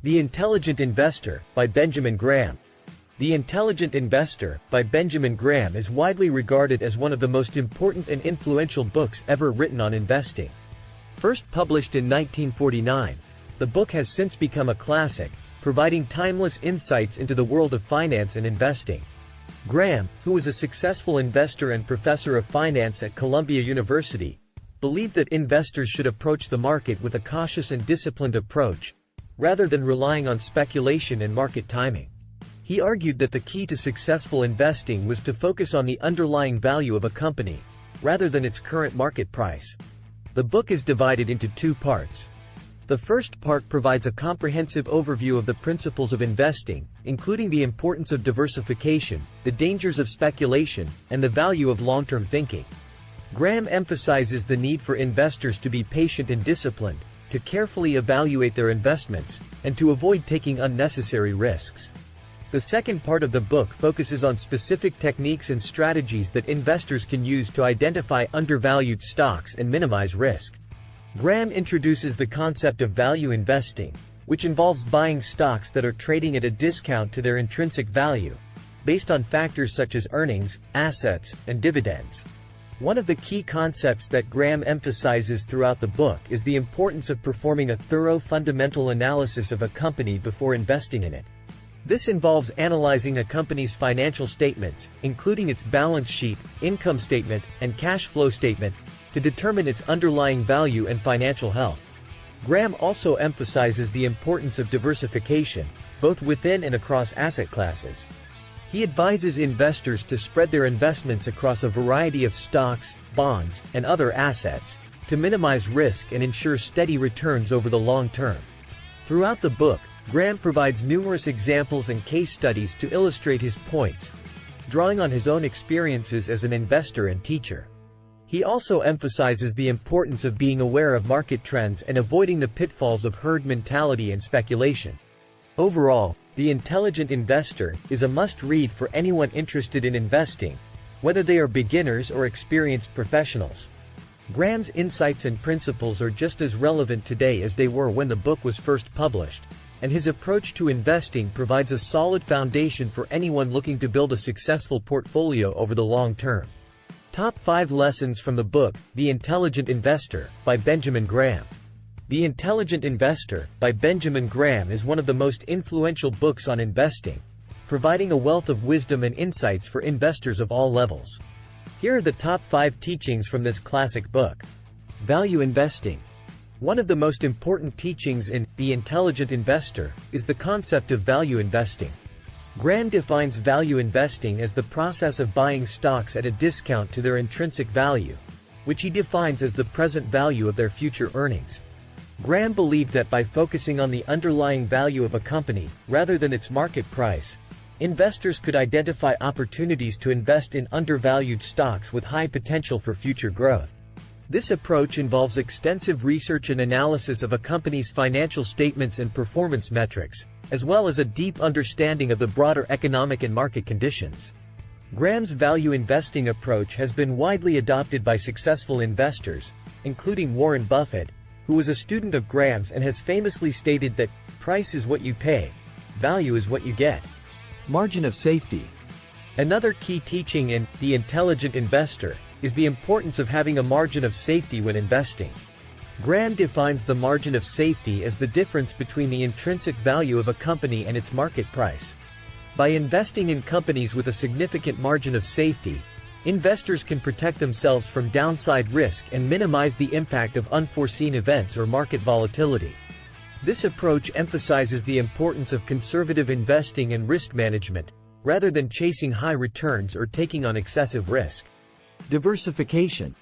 The Intelligent Investor, by Benjamin Graham. The Intelligent Investor, by Benjamin Graham is widely regarded as one of the most important and influential books ever written on investing. First published in 1949, the book has since become a classic, providing timeless insights into the world of finance and investing. Graham, who was a successful investor and professor of finance at Columbia University, believed that investors should approach the market with a cautious and disciplined approach, rather than relying on speculation and market timing. He argued that the key to successful investing was to focus on the underlying value of a company, rather than its current market price. The book is divided into two parts. The first part provides a comprehensive overview of the principles of investing, including the importance of diversification, the dangers of speculation, and the value of long-term thinking. Graham emphasizes the need for investors to be patient and disciplined, to carefully evaluate their investments, and to avoid taking unnecessary risks. The second part of the book focuses on specific techniques and strategies that investors can use to identify undervalued stocks and minimize risk. Graham introduces the concept of value investing, which involves buying stocks that are trading at a discount to their intrinsic value, based on factors such as earnings, assets, and dividends. One of the key concepts that Graham emphasizes throughout the book is the importance of performing a thorough fundamental analysis of a company before investing in it. This involves analyzing a company's financial statements, including its balance sheet, income statement, and cash flow statement, to determine its underlying value and financial health. Graham also emphasizes the importance of diversification, both within and across asset classes. He advises investors to spread their investments across a variety of stocks, bonds, and other assets, to minimize risk and ensure steady returns over the long term. Throughout the book, Graham provides numerous examples and case studies to illustrate his points, drawing on his own experiences as an investor and teacher. He also emphasizes the importance of being aware of market trends and avoiding the pitfalls of herd mentality and speculation. Overall, The Intelligent Investor is a must-read for anyone interested in investing, whether they are beginners or experienced professionals. Graham's insights and principles are just as relevant today as they were when the book was first published, and his approach to investing provides a solid foundation for anyone looking to build a successful portfolio over the long term. Top 5 Lessons from the book, The Intelligent Investor, by Benjamin Graham. The Intelligent Investor, by Benjamin Graham is one of the most influential books on investing, providing a wealth of wisdom and insights for investors of all levels. Here are the top 5 teachings from this classic book. Value investing. One of the most important teachings in The Intelligent Investor is the concept of value investing. Graham defines value investing as the process of buying stocks at a discount to their intrinsic value, which he defines as the present value of their future earnings. Graham believed that by focusing on the underlying value of a company, rather than its market price, investors could identify opportunities to invest in undervalued stocks with high potential for future growth. This approach involves extensive research and analysis of a company's financial statements and performance metrics, as well as a deep understanding of the broader economic and market conditions. Graham's value investing approach has been widely adopted by successful investors, including Warren Buffett, who was a student of Graham's and has famously stated that, "Price is what you pay, value is what you get." Margin of safety. Another key teaching in The Intelligent Investor is the importance of having a margin of safety when investing. Graham defines the margin of safety as the difference between the intrinsic value of a company and its market price. By investing in companies with a significant margin of safety, investors can protect themselves from downside risk and minimize the impact of unforeseen events or market volatility. This approach emphasizes the importance of conservative investing and risk management, rather than chasing high returns or taking on excessive risk. Diversification.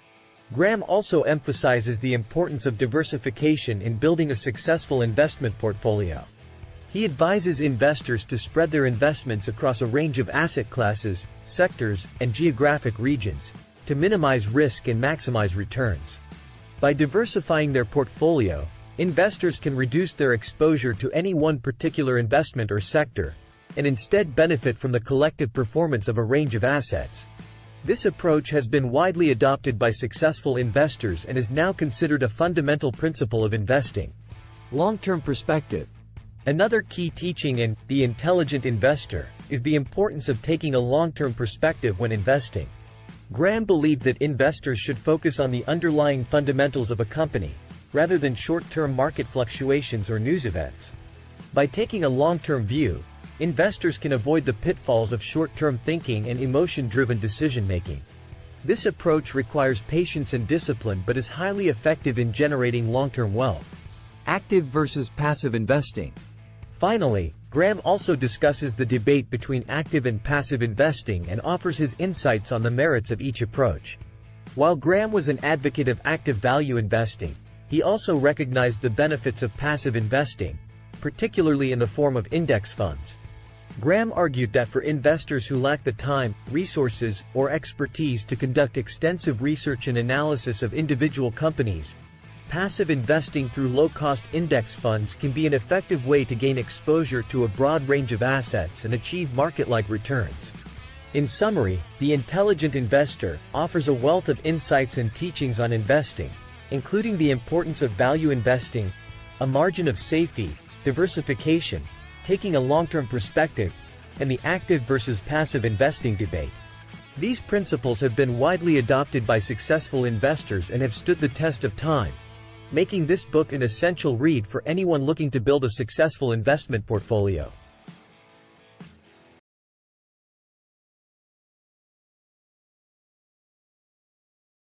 Graham also emphasizes the importance of diversification in building a successful investment portfolio. He advises investors to spread their investments across a range of asset classes, sectors, and geographic regions, to minimize risk and maximize returns. By diversifying their portfolio, investors can reduce their exposure to any one particular investment or sector, and instead benefit from the collective performance of a range of assets. This approach has been widely adopted by successful investors and is now considered a fundamental principle of investing. Long-term perspective. Another key teaching in The Intelligent Investor is the importance of taking a long-term perspective when investing. Graham believed that investors should focus on the underlying fundamentals of a company, rather than short-term market fluctuations or news events. By taking a long-term view, investors can avoid the pitfalls of short-term thinking and emotion-driven decision-making. This approach requires patience and discipline but is highly effective in generating long-term wealth. Active versus passive investing. Finally, Graham also discusses the debate between active and passive investing and offers his insights on the merits of each approach. While Graham was an advocate of active value investing, he also recognized the benefits of passive investing, particularly in the form of index funds. Graham argued that for investors who lack the time, resources, or expertise to conduct extensive research and analysis of individual companies, passive investing through low-cost index funds can be an effective way to gain exposure to a broad range of assets and achieve market-like returns. In summary, The Intelligent Investor offers a wealth of insights and teachings on investing, including the importance of value investing, a margin of safety, diversification, taking a long-term perspective, and the active versus passive investing debate. These principles have been widely adopted by successful investors and have stood the test of time, making this book an essential read for anyone looking to build a successful investment portfolio.